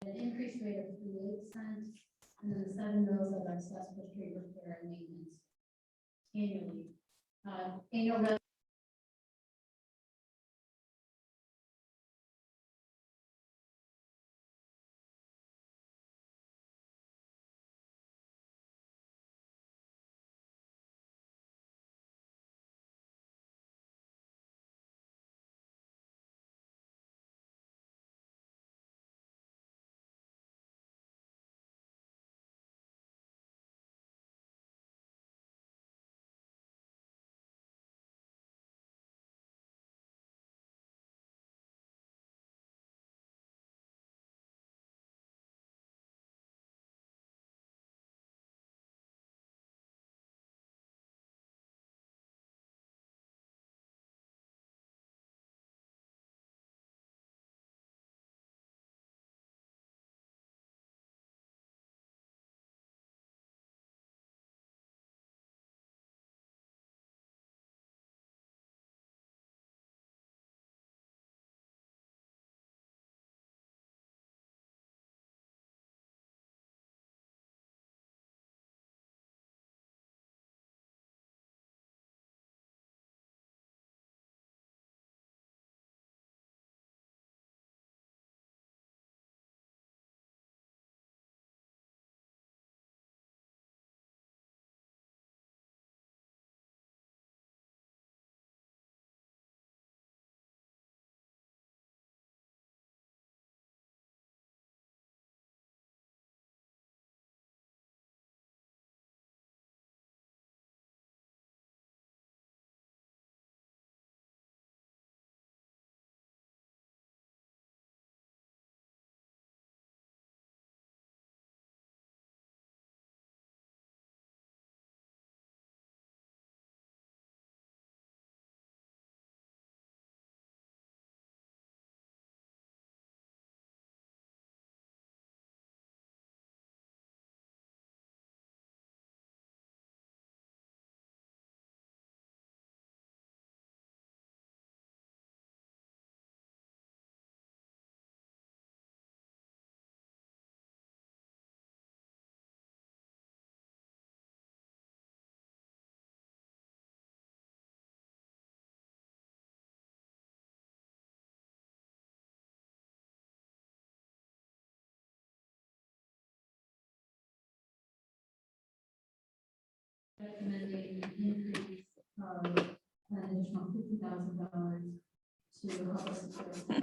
An increased rate of 3.8 cents, and then the 7 mils of excess for street repair and maintenance annually. Annual recommending an increase of an additional $50,000 to help us secure something.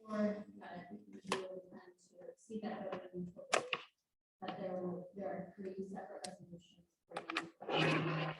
Or that we really plan to see that voted into the, that there are 3 separate resolutions for you.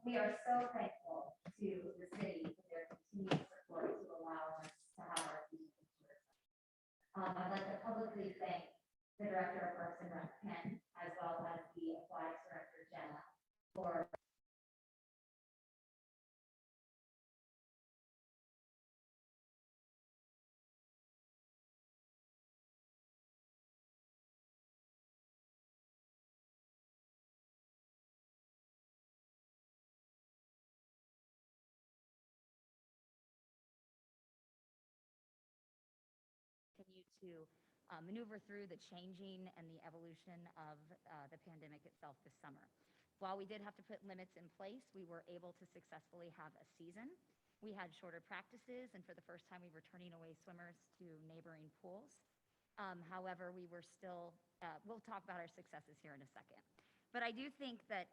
We are so thankful to the city for their continued support to allow us to have our season tourism. I'd like to publicly thank the Director of Parks and Rec, Ken, as well as the Aquatics Director, Jenna, for continue to maneuver through the changing and the evolution of the pandemic itself this summer. While we did have to put limits in place, we were able to successfully have a season. We had shorter practices, and for the first time, we were turning away swimmers to neighboring pools. However, we were still, we'll talk about our successes here in a second. But I do think that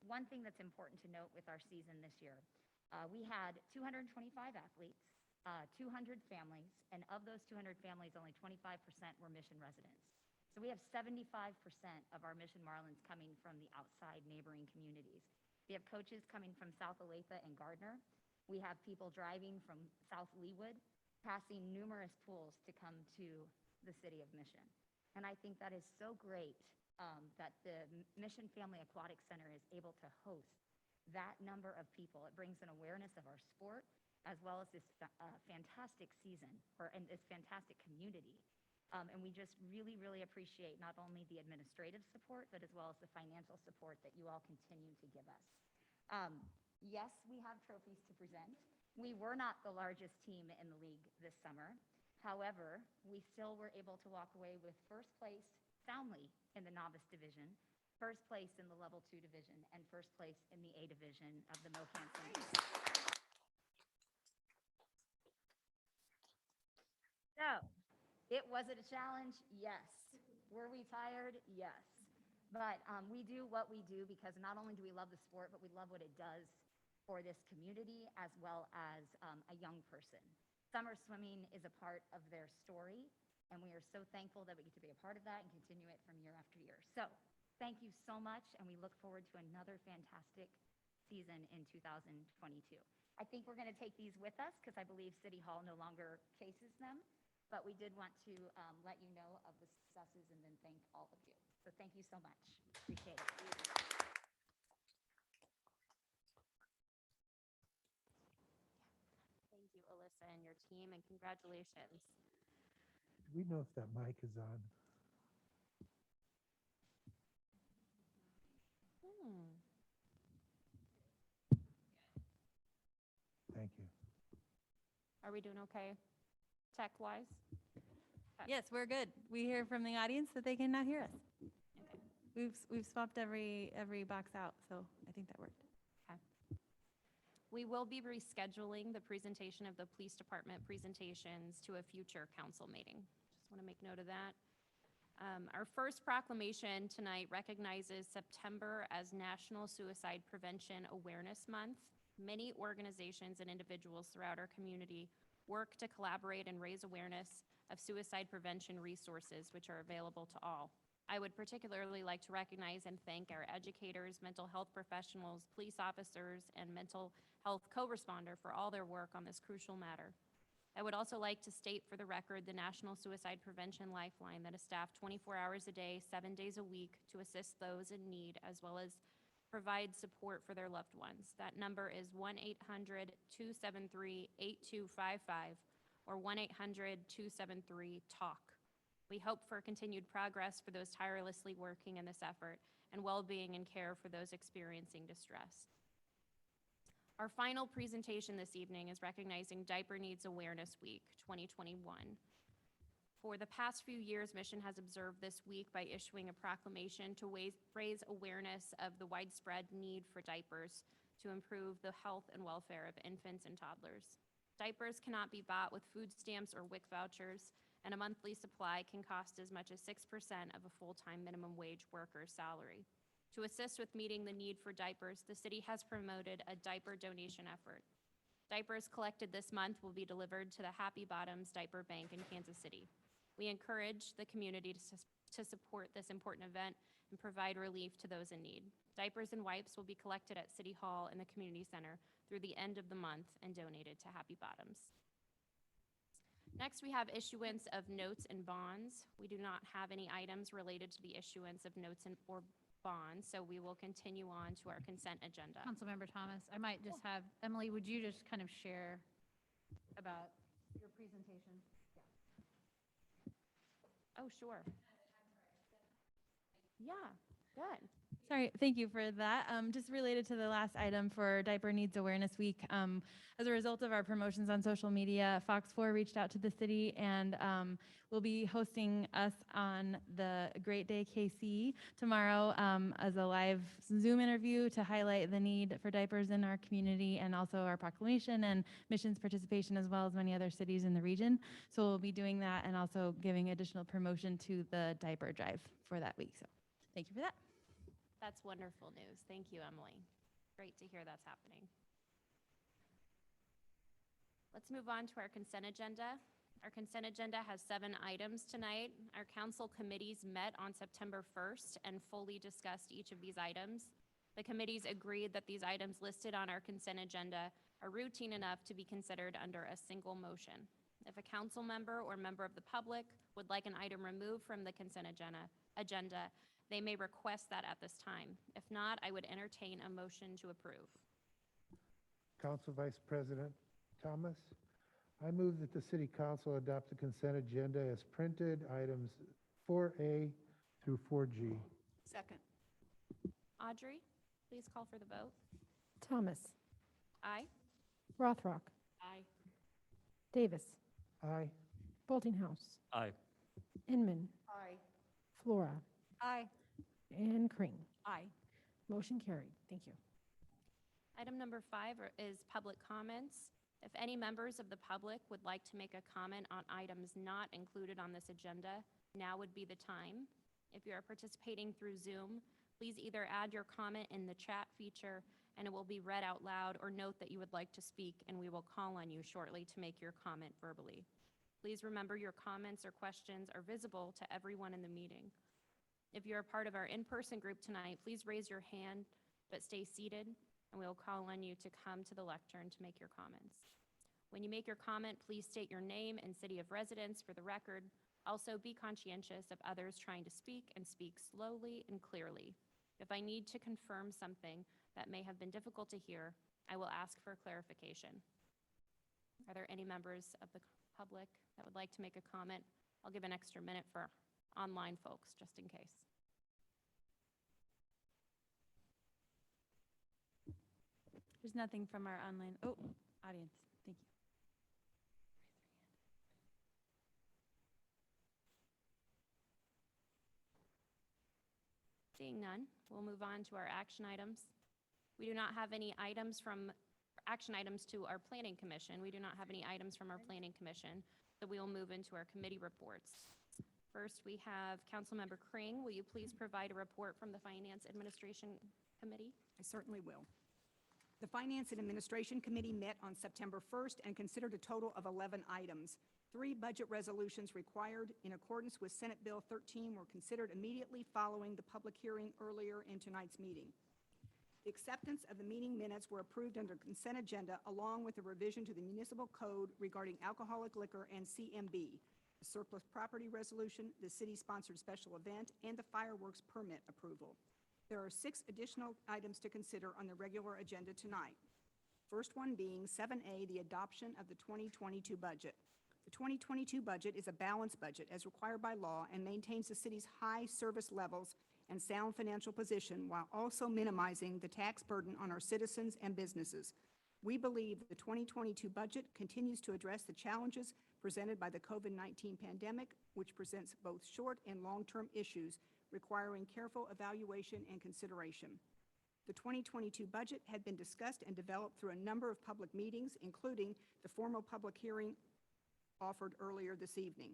one thing that's important to note with our season this year, we had 225 athletes, 200 families, and of those 200 families, only 25% were Mission residents. So we have 75% of our Mission Marlins coming from the outside neighboring communities. We have coaches coming from South Olathe and Gardner. We have people driving from South Leawood, passing numerous pools to come to the city of Mission. And I think that is so great that the Mission Family Aquatic Center is able to host that number of people. It brings an awareness of our sport, as well as this fantastic season, and this fantastic community. And we just really, really appreciate not only the administrative support, but as well as the financial support that you all continue to give us. Yes, we have trophies to present. We were not the largest team in the league this summer. However, we still were able to walk away with first place soundly in the novice division, first place in the level 2 division, and first place in the A division of the Mocan Series. So, was it a challenge? Yes. Were we tired? Yes. But we do what we do because not only do we love the sport, but we love what it does for this community as well as a young person. Summer swimming is a part of their story, and we are so thankful that we get to be a part of that and continue it from year after year. So, thank you so much, and we look forward to another fantastic season in 2022. I think we're going to take these with us because I believe City Hall no longer cases them. But we did want to let you know of the successes and then thank all of you. So thank you so much. Appreciate it. Thank you, Alyssa, and your team, and congratulations. Do we know if that mic is on? Thank you. Are we doing okay, tech-wise? Yes, we're good. We hear from the audience that they can now hear us. Okay. We've swapped every box out, so I think that worked. Okay. We will be rescheduling the presentation of the police department presentations to a future council meeting. Just want to make note of that. Our first proclamation tonight recognizes September as National Suicide Prevention Awareness Month. Many organizations and individuals throughout our community work to collaborate and raise awareness of suicide prevention resources, which are available to all. I would particularly like to recognize and thank our educators, mental health professionals, police officers, and mental health co-responder for all their work on this crucial matter. I would also like to state for the record the National Suicide Prevention Lifeline that is staffed 24 hours a day, 7 days a week to assist those in need, as well as provide support for their loved ones. That number is 1-800-273-8255 or 1-800-273-TALK. We hope for continued progress for those tirelessly working in this effort and well-being and care for those experiencing distress. Our final presentation this evening is recognizing Diaper Needs Awareness Week 2021. For the past few years, Mission has observed this week by issuing a proclamation to raise awareness of the widespread need for diapers to improve the health and welfare of infants and toddlers. Diapers cannot be bought with food stamps or WIC vouchers, and a monthly supply can cost as much as 6% of a full-time minimum wage worker's salary. To assist with meeting the need for diapers, the city has promoted a diaper donation effort. Diapers collected this month will be delivered to the Happy Bottoms Diaper Bank in Kansas City. We encourage the community to support this important event and provide relief to those in need. Diapers and wipes will be collected at City Hall and the Community Center through the end of the month and donated to Happy Bottoms. Next, we have issuance of notes and bonds. We do not have any items related to the issuance of notes or bonds, so we will continue on to our consent agenda. Councilmember Thomas, I might just have, Emily, would you just kind of share about your presentation? Oh, sure. Yeah, good. Sorry, thank you for that. Just related to the last item for Diaper Needs Awareness Week, as a result of our promotions on social media, Fox 4 reached out to the city and will be hosting us on the Great Day KC tomorrow as a live Zoom interview to highlight the need for diapers in our community and also our proclamation and missions participation, as well as many other cities in the region. So we'll be doing that and also giving additional promotion to the diaper drive for that week. So thank you for that. That's wonderful news. Thank you, Emily. Great to hear that's happening. Let's move on to our consent agenda. Our consent agenda has 7 items tonight. Our council committees met on September 1st and fully discussed each of these items. The committees agreed that these items listed on our consent agenda are routine enough to be considered under a single motion. If a council member or member of the public would like an item removed from the consent agenda, they may request that at this time. If not, I would entertain a motion to approve. Council Vice President Thomas, I move that the City Council adopt the consent agenda as printed, items 4A through 4G. Second. Audrey, please call for the vote. Thomas, Aye. Rothrock, Aye. Davis, Aye. Boltinghouse, Aye. Inman, Aye. Flora, Aye. and Kring. Aye. Motion carried. Thank you. Item number 5 is public comments. If any members of the public would like to make a comment on items not included on this agenda, now would be the time. If you are participating through Zoom, please either add your comment in the chat feature and it will be read out loud, or note that you would like to speak and we will call on you shortly to make your comment verbally. Please remember your comments or questions are visible to everyone in the meeting. If you're a part of our in-person group tonight, please raise your hand, but stay seated, and we'll call on you to come to the lectern to make your comments. When you make your comment, please state your name and city of residence for the record. Also, be conscientious of others trying to speak, and speak slowly and clearly. If I need to confirm something that may have been difficult to hear, I will ask for clarification. Are there any members of the public that would like to make a comment? I'll give an extra minute for online folks, just in case. There's nothing from our online, audience. Thank you. Seeing none, we'll move on to our action items. We do not have any items from action items to our Planning Commission. We do not have any items from our Planning Commission, so we will move into our committee reports. First, we have Councilmember Kring. Will you please provide a report from the Finance Administration Committee? I certainly will. The Finance and Administration Committee met on September 1st and considered a total of 11 items. 3 budget resolutions required in accordance with Senate Bill 13 were considered immediately following the public hearing earlier in tonight's meeting. The acceptance of the meeting minutes were approved under consent agenda, along with a revision to the municipal code regarding alcoholic liquor and CMB, the surplus property resolution, the city-sponsored special event, and the fireworks permit approval. There are 6 additional items to consider on the regular agenda tonight. First one being 7A, the adoption of the 2022 budget. The 2022 budget is a balanced budget as required by law and maintains the city's high service levels and sound financial position while also minimizing the tax burden on our citizens and businesses. We believe the 2022 budget continues to address the challenges presented by the COVID-19 pandemic, which presents both short and long-term issues requiring careful evaluation and consideration. The 2022 budget had been discussed and developed through a number of public meetings, including the formal public hearing offered earlier this evening.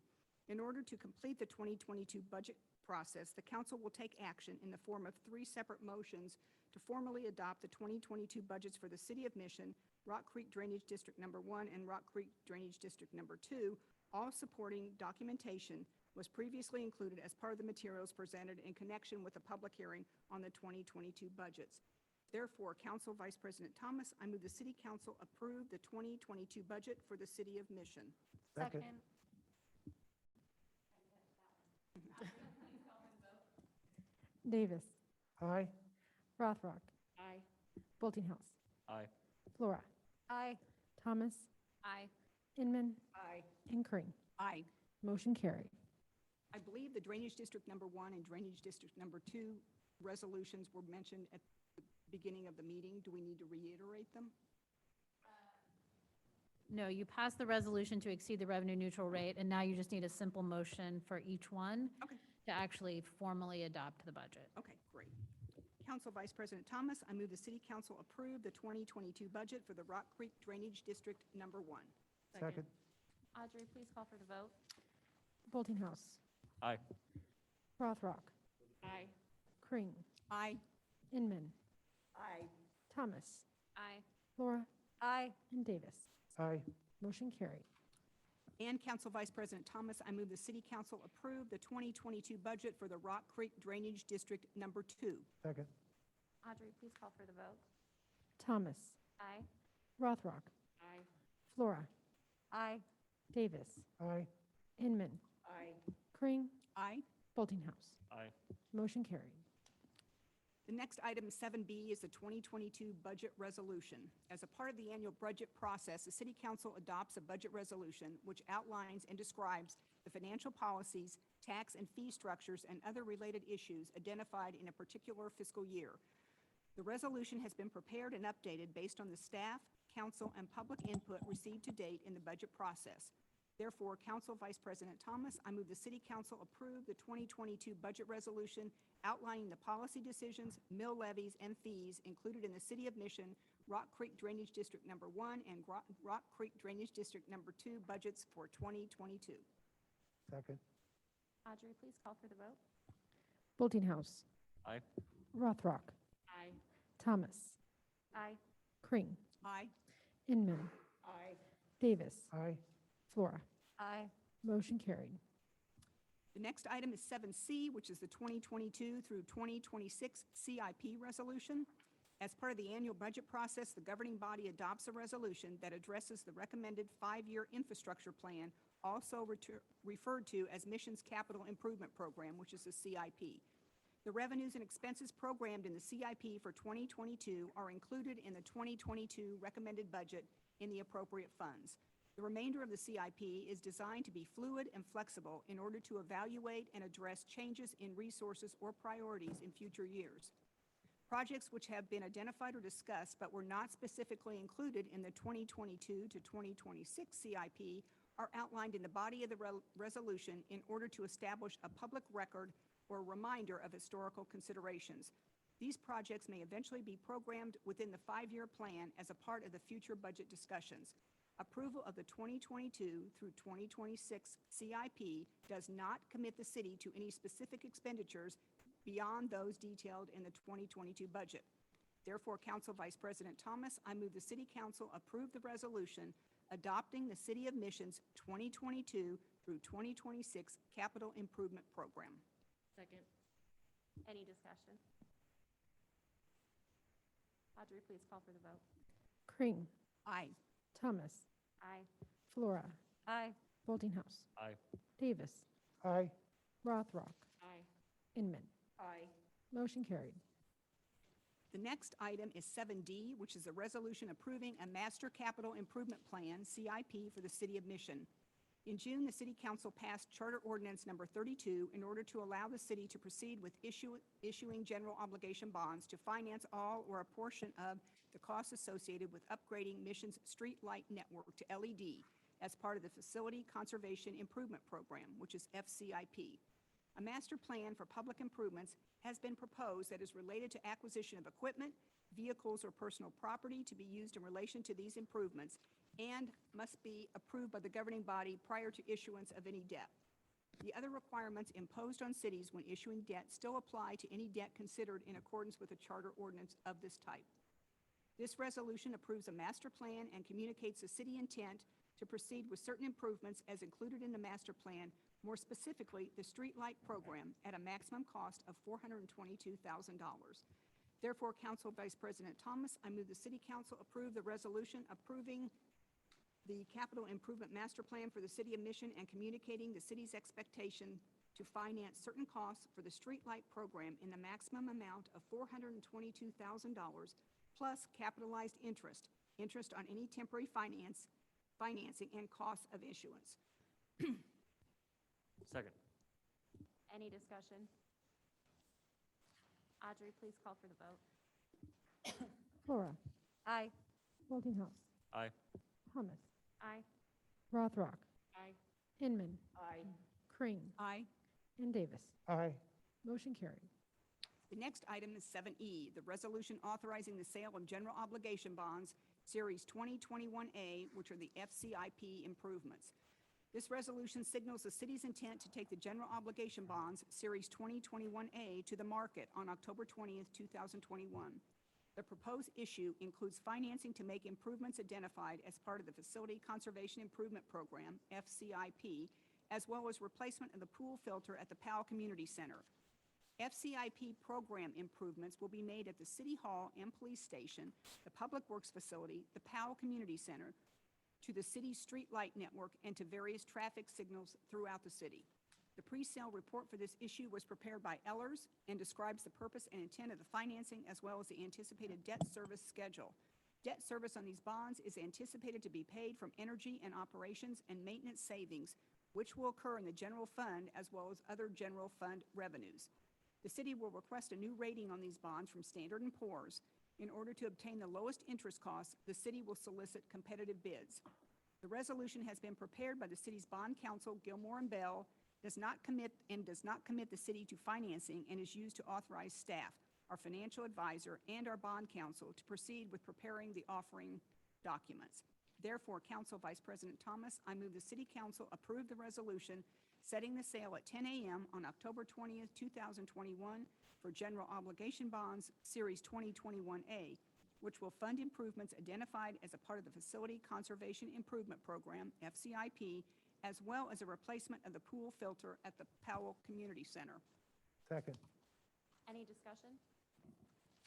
In order to complete the 2022 budget process, the council will take action in the form of 3 separate motions to formally adopt the 2022 budgets for the City of Mission, Rock Creek Drainage District Number 1 and Rock Creek Drainage District Number 2, all supporting documentation was previously included as part of the materials presented in connection with the public hearing on the 2022 budgets. Therefore, Council Vice President Thomas, I move the City Council approve the 2022 budget for the City of Mission. Second. Davis. Aye. Rothrock. Aye. Boltinghouse. Aye. Flora. Aye. Thomas. Aye. Inman. Aye. And Crane. Aye. Motion carried. I believe the Drainage District Number 1 and Drainage District Number 2 resolutions were mentioned at the beginning of the meeting. Do we need to reiterate them? No, you passed the resolution to exceed the revenue neutral rate, and now you just need a simple motion for each one Okay. to actually formally adopt the budget. Okay, great. Council Vice President Thomas, I move the City Council approve the 2022 budget for the Rock Creek Drainage District Number 1. Second. Audrey, please call for the vote. Boltinghouse. Aye. Rothrock. Aye. Crane. Aye. Inman. Aye. Thomas. Aye. Flora. Aye. And Davis. Aye. Motion carried. And Council Vice President Thomas, I move the City Council approve the 2022 budget for the Rock Creek Drainage District Number 2. Second. Audrey, please call for the vote. Thomas. Aye. Rothrock. Aye. Flora. Aye. Davis. Aye. Inman. Aye. Crane. Aye. Boltinghouse. Aye. Motion carried. The next item, 7B, is the 2022 budget resolution. As a part of the annual budget process, the City Council adopts a budget resolution which outlines and describes the financial policies, tax and fee structures, and other related issues identified in a particular fiscal year. The resolution has been prepared and updated based on the staff, council, and public input received to date in the budget process. Therefore, Council Vice President Thomas, I move the City Council approve the 2022 budget resolution outlining the policy decisions, mill levies, and fees included in the City of Mission, Rock Creek Drainage District Number 1, and Rock Creek Drainage District Number 2 budgets for 2022. Second. Audrey, please call for the vote. Boltinghouse. Aye. Rothrock. Aye. Thomas. Aye. Crane. Aye. Inman. Aye. Davis. Aye. Flora. Aye. Motion carried. The next item is 7C, which is the 2022 through 2026 CIP resolution. As part of the annual budget process, the governing body adopts a resolution that addresses the recommended 5-year infrastructure plan, also referred to as Mission's Capital Improvement Program, which is the CIP. The revenues and expenses programmed in the CIP for 2022 are included in the 2022 recommended budget in the appropriate funds. The remainder of the CIP is designed to be fluid and flexible in order to evaluate and address changes in resources or priorities in future years. Projects which have been identified or discussed but were not specifically included in the 2022 to 2026 CIP are outlined in the body of the resolution in order to establish a public record or reminder of historical considerations. These projects may eventually be programmed within the 5-year plan as a part of the future budget discussions. Approval of the 2022 through 2026 CIP does not commit the city to any specific expenditures beyond those detailed in the 2022 budget. Therefore, Council Vice President Thomas, I move the City Council approve the resolution adopting the City of Mission's 2022 through 2026 Capital Improvement Program. Second. Any discussion? Audrey, please call for the vote. Crane. Aye. Thomas. Aye. Flora. Aye. Boltinghouse. Aye. Davis. Aye. Rothrock. Aye. Inman. Aye. Motion carried. The next item is 7D, which is a resolution approving a Master Capital Improvement Plan, CIP, for the City of Mission. In June, the City Council passed Charter Ordinance Number 32 in order to allow the city to proceed with issuing general obligation bonds to finance all or a portion of the costs associated with upgrading Mission's street light network to LED as part of the Facility Conservation Improvement Program, which is FCIP. A master plan for public improvements has been proposed that is related to acquisition of equipment, vehicles, or personal property to be used in relation to these improvements and must be approved by the governing body prior to issuance of any debt. The other requirements imposed on cities when issuing debt still apply to any debt considered in accordance with a charter ordinance of this type. This resolution approves a master plan and communicates the city intent to proceed with certain improvements as included in the master plan more specifically, the streetlight program, at a maximum cost of $422,000. Therefore, Council Vice President Thomas, I move the City Council approve the resolution approving the capital improvement master plan for the City of Mission and communicating the city's expectation to finance certain costs for the streetlight program in the maximum amount of $422,000 plus capitalized interest on any temporary financing and costs of issuance. Second. Any discussion? Audrey, please call for the vote. Flora, Aye. Boltinghouse, Aye. Thomas, Aye. Rothrock, Aye. Inman, Aye. Crane, Aye. and Davis. Aye. Motion carried. The next item is 7E, the resolution authorizing the sale of general obligation bonds, Series 2021A, which are the FCIP improvements. This resolution signals the city's intent to take the general obligation bonds, Series 2021A, to the market on October 20th, 2021. The proposed issue includes financing to make improvements identified as part of the Facility Conservation Improvement Program, FCIP, as well as replacement of the pool filter at the Powell Community Center. FCIP program improvements will be made at the City Hall and Police Station, the Public Works Facility, the Powell Community Center, to the city's street light network, and to various traffic signals throughout the city. The pre-sale report for this issue was prepared by Ellers and describes the purpose and intent of the financing as well as the anticipated debt service schedule. Debt service on these bonds is anticipated to be paid from energy and operations and maintenance savings, which will occur in the general fund as well as other general fund revenues. The city will request a new rating on these bonds from Standard & Poor's. In order to obtain the lowest interest costs, the city will solicit competitive bids. The resolution has been prepared by the city's bond counsel, Gilmore & Bell, does not commit the city to financing, and is used to authorize staff, our financial advisor, and our bond counsel to proceed with preparing the offering documents. Therefore, Council Vice President Thomas, I move the City Council approve the resolution setting the sale at 10 a.m. on October 20th, 2021 for general obligation bonds, Series 2021A, which will fund improvements identified as a part of the Facility Conservation Improvement Program, FCIP, as well as a replacement of the pool filter at the Powell Community Center. Second. Any discussion?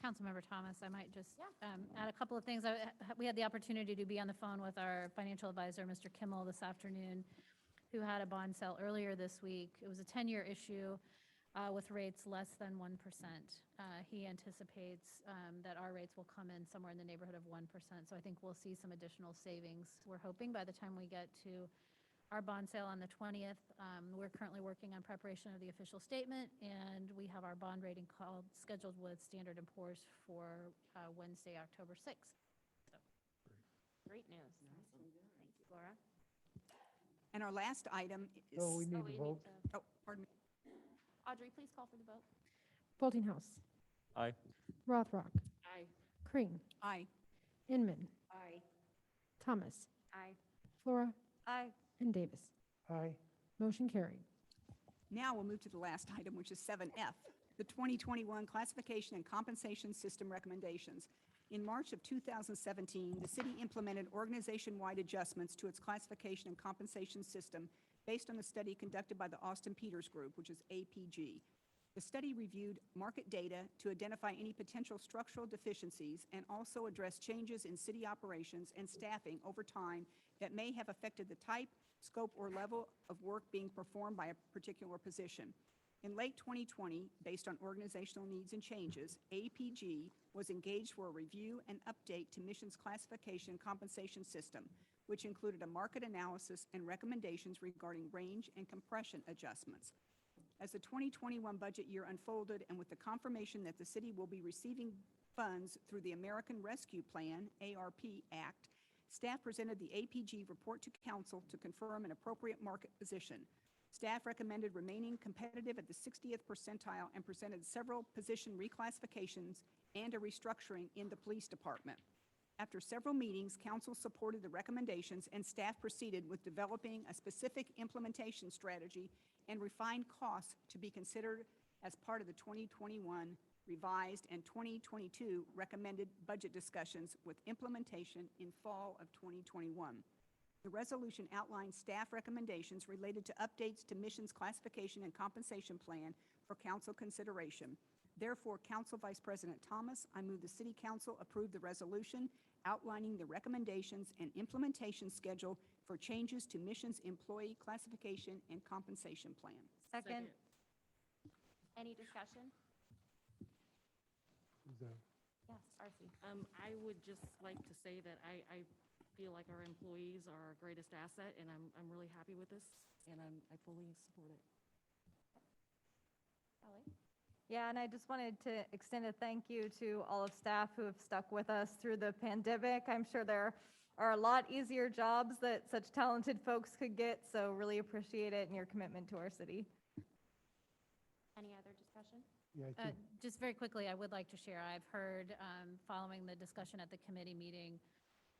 Councilmember Thomas, I might just add a couple of things. We had the opportunity to be on the phone with our financial advisor, Mr. Kimmel, this afternoon, who had a bond sale earlier this week. It was a 10-year issue with rates less than 1%. He anticipates that our rates will come in somewhere in the neighborhood of 1%. So I think we'll see some additional savings. We're hoping by the time we get to our bond sale on the 20th. We're currently working on preparation of the official statement, and we have our bond rating scheduled with Standard & Poor's for Wednesday, October 6th. So. Great news. Thank you, Laura. And our last item is... Oh, we need to vote. Oh, pardon me. Audrey, please call for the vote. Boltinghouse, Aye. Rothrock, Aye. Crane, Aye. Inman, Aye. Thomas, Aye. Flora, Aye. and Davis. Aye. Motion carried. Now we'll move to the last item, which is 7F, the 2021 Classification and Compensation System Recommendations. In March of 2017, the city implemented organization-wide adjustments to its classification and compensation system based on a study conducted by the Austin Peters Group, which is APG. The study reviewed market data to identify any potential structural deficiencies and also address changes in city operations and staffing over time that may have affected the type, scope, or level of work being performed by a particular position. In late 2020, based on organizational needs and changes, APG was engaged for a review and update to Mission's classification and compensation system, which included a market analysis and recommendations regarding range and compression adjustments. As the 2021 budget year unfolded, and with the confirmation that the city will be receiving funds through the American Rescue Plan, ARP Act, staff presented the APG report to council to confirm an appropriate market position. Staff recommended remaining competitive at the 60th percentile and presented several position reclassifications and a restructuring in the police department. After several meetings, council supported the recommendations, and staff proceeded with developing a specific implementation strategy and refined costs to be considered as part of the 2021 revised and 2022 recommended budget discussions with implementation in fall of 2021. The resolution outlines staff recommendations related to updates to missions classification and compensation plan for council consideration. Therefore, Council Vice President Thomas, I move the City Council approve the resolution outlining the recommendations and implementation schedule for changes to missions employee classification and compensation plan. Second. Any discussion? Is that- Yes, Arcie. I would just like to say that I feel like our employees are our greatest asset, and I'm really happy with this, and I fully support it. Kelly? Yeah, and I just wanted to extend a thank you to all of staff who have stuck with us through the pandemic. I'm sure there are a lot easier jobs that such talented folks could get, so really appreciate it and your commitment to our city. Any other discussion? Yeah, I think, Just very quickly, I would like to share, I've heard, following the discussion at the committee meeting,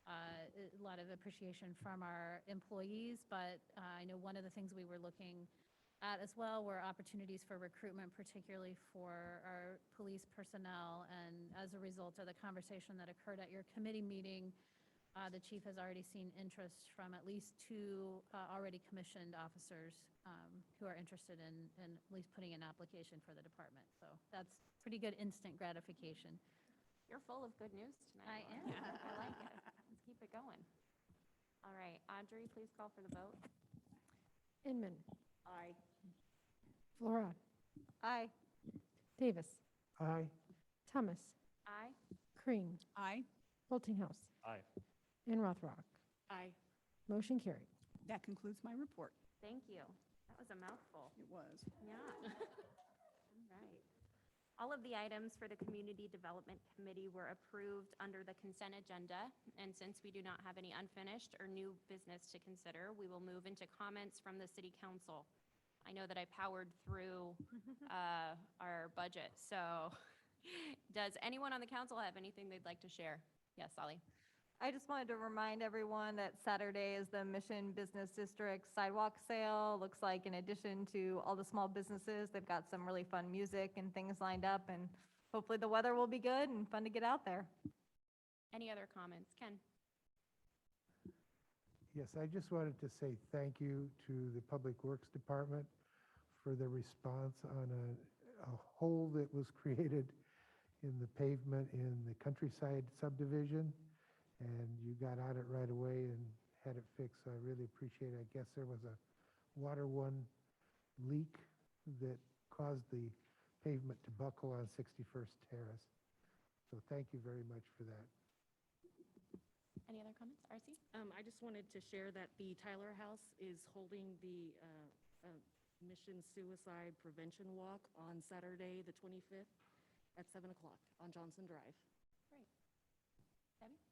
a lot of appreciation from our employees, but I know one of the things we were looking at as well were opportunities for recruitment, particularly for our police personnel. And as a result of the conversation that occurred at your committee meeting, the chief has already seen interest from at least 2 already commissioned officers who are interested in at least putting an application for the department. So that's pretty good instant gratification. You're full of good news tonight. I Laura. am. I like it. Let's keep it going. All right, Audrey, please call for the vote. Inman. Aye. Flora. Aye. Davis. aye. Thomas. Aye. Cream. Aye. Boltinghouse. Aye. And Rothrock. Aye. Motion carried. That concludes my report. Thank you. That was a mouthful. It was. Yeah. All right. All of the items for the Community Development Committee were approved under the consent agenda, and since we do not have any unfinished or new business to consider, we will move into comments from the City Council. I know that I powered through our budget, so does anyone on the council have anything they'd like to share? Yes, Ollie? I just wanted to remind everyone that Saturday is the Mission Business District sidewalk sale. Looks like in addition to all the small businesses, they've got some really fun music and things lined up, and hopefully the weather will be good and fun to get out there. Any other comments? Ken? Yes, I just wanted to say thank you to the Public Works Department for their response on a hole that was created in the pavement in the Countryside subdivision. And you got on it right away and had it fixed, so I really appreciate it. I guess there was a water one leak that caused the pavement to buckle on 61st Terrace. So thank you very much for that. Any other comments? Arcie? I just wanted to share that the Tyler House is holding the Mission Suicide Prevention Walk on Saturday, the 25th at 7 o'clock on Johnson Drive. Great. Debbie?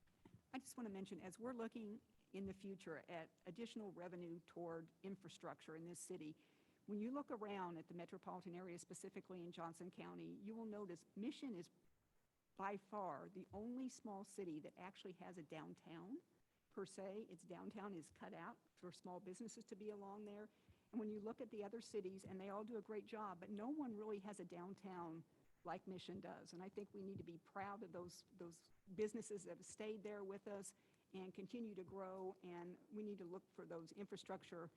I just want to mention, as we're looking in the future at additional revenue toward infrastructure in this city, when you look around at the metropolitan area, specifically in Johnson County, you will notice Mission is by far the only small city that actually has a downtown per se. Its downtown is cut out for small businesses to be along there. And when you look at the other cities, and they all do a great job, but no one really has a downtown like Mission does. And I think we need to be proud of those businesses that have stayed there with us and continue to grow. And we need to look for those infrastructure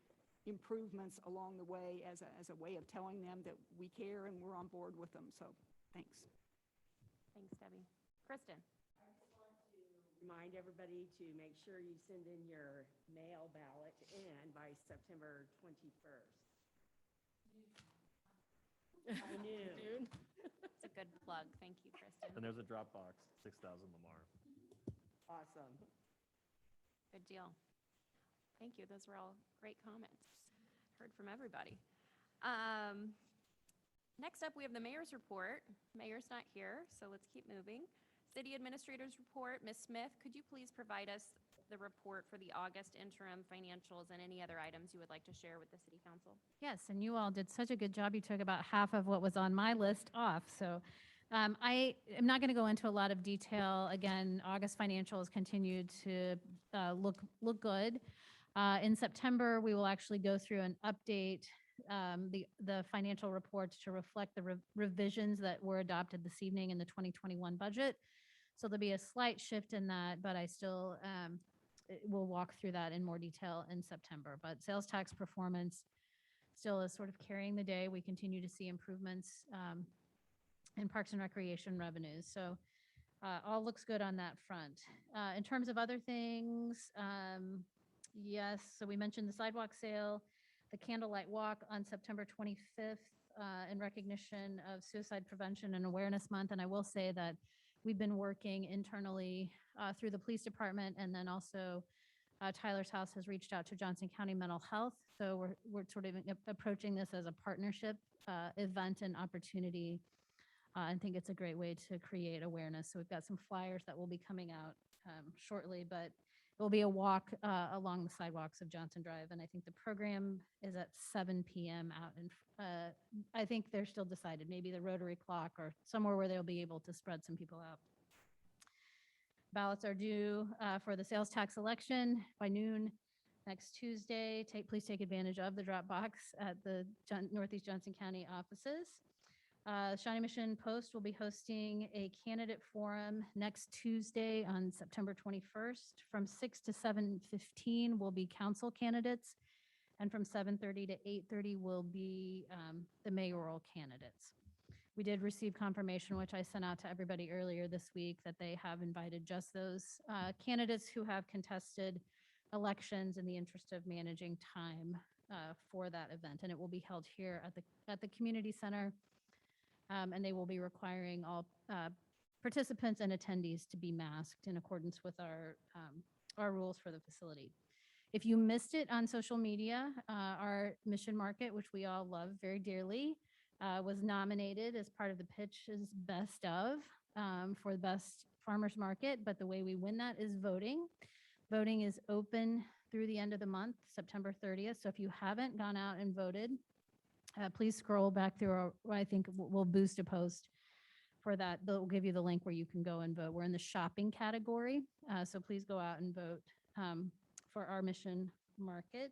improvements along the way as a way of telling them that we care and we're on board with them. So thanks. Thanks, Debbie. Kristen? Remind everybody to make sure you send in your mail ballot in by September 21st. I knew. It's a good plug. Thank you, Kristen. And there's a Dropbox, 6,000 Lamar. Awesome. Good deal. Thank you. Those were all great comments. Heard from everybody. Next up, we have the mayor's report. Mayor's not here, so let's keep moving. City administrator's report. Ms. Smith, could you please provide us the report for the August interim financials and any other items you would like to share with the city council? Yes, and you all did such a good job. You took about half of what was on my list off. So I am not going to go into a lot of detail. Again, August financials continued to look good. In September, we will actually go through and update the financial reports to reflect the revisions that were adopted this evening in the 2021 budget. So there'll be a slight shift in that, but I still we'll walk through that in more detail in September. But sales tax performance still is sort of carrying the day. We continue to see improvements in Parks and Recreation revenues. So all looks good on that front. In terms of other things, yes, so we mentioned the sidewalk sale, the candlelight walk on September 25th in recognition of Suicide Prevention and Awareness Month. And I will say that we've been working internally through the police department, and then also Tyler's House has reached out to Johnson County Mental Health. So we're sort of approaching this as a partnership event and opportunity. I think it's a great way to create awareness. So we've got some flyers that will be coming out shortly, but it will be a walk along the sidewalks of Johnson Drive. And I think the program is at 7 p.m. out. And I think they're still decided, maybe the Rotary Clock or somewhere where they'll be able to spread some people out. Ballots are due for the sales tax election by noon next Tuesday. Please take advantage of the drop box at the Northeast Johnson County offices. Shawnee Mission Post will be hosting a candidate forum next Tuesday on September 21st. From 6 to 7:15 will be council candidates, and from 7:30 to 8:30 will be the mayoral candidates. We did receive confirmation, which I sent out to everybody earlier this week, that they have invited just those candidates who have contested elections in the interest of managing time for that event. And it will be held here at the community center. And they will be requiring all participants and attendees to be masked in accordance with our rules for the facility. If you missed it on social media, our Mission Market, which we all love very dearly, was nominated as part of the pitch's best of for the best farmers market. But the way we win that is voting. Voting is open through the end of the month, September 30th. So if you haven't gone out and voted, please scroll back through. I think we'll boost a post for that. They'll give you the link where you can go and vote. We're in the shopping category, so please go out and vote for our Mission Market.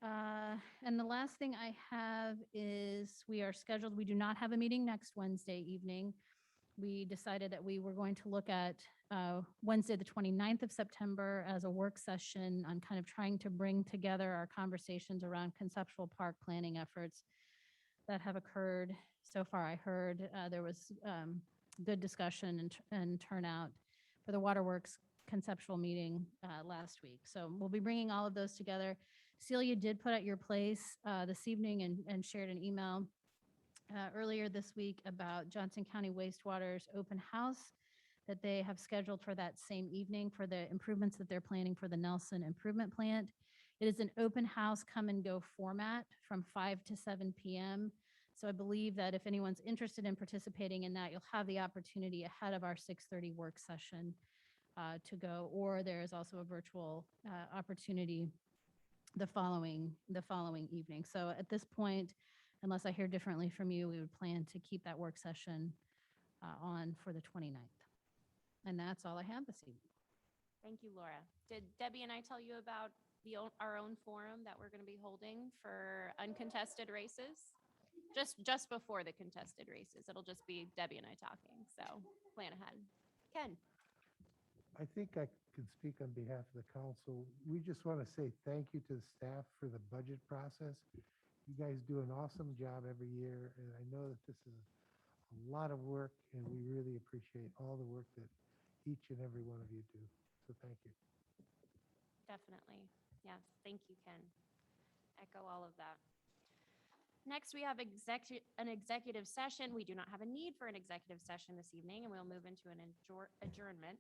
And the last thing I have is we do not have a meeting next Wednesday evening. We decided that we were going to look at Wednesday, the 29th of September as a work session on kind of trying to bring together our conversations around conceptual park planning efforts that have occurred so far. I heard there was good discussion and turnout for the Waterworks conceptual meeting last week. So we'll be bringing all of those together. Celia did put at your place this evening and shared an email earlier this week about Johnson County Wastewater's open house that they have scheduled for that same evening for the improvements that they're planning for the Nelson Improvement Plant. It is an open house come and go format from 5 to 7 p.m. So I believe that if anyone's interested in participating in that, you'll have the opportunity ahead of our 6:30 work session to go, or there is also a virtual opportunity the following evening. So at this point, unless I hear differently from you, we would plan to keep that work session on for the 29th. And that's all I have this evening. Thank you, Laura. Did Debbie and I tell you about our own forum that we're going to be holding for uncontested races? Just before the contested races. It'll just be Debbie and I talking. So plan ahead. Ken. I think I can speak on behalf of the council. We just want to say thank you to the staff for the budget process. You guys do an awesome job every year, and I know that this is a lot of work, and we really appreciate all the work that each and every one of you do. So thank you. Definitely. Yes. Thank you, Ken. Echo all of that. Next, we have an executive session. We do not have a need for an executive session this evening, and we'll move into an adjournment.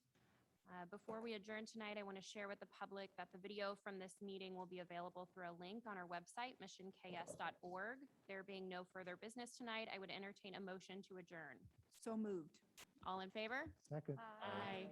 Before we adjourn tonight, I want to share with the public that the video from this meeting will be available through a link on our website, missionks.org. There being no further business tonight, I would entertain a motion to adjourn. So moved. All in favor? Second. Aye.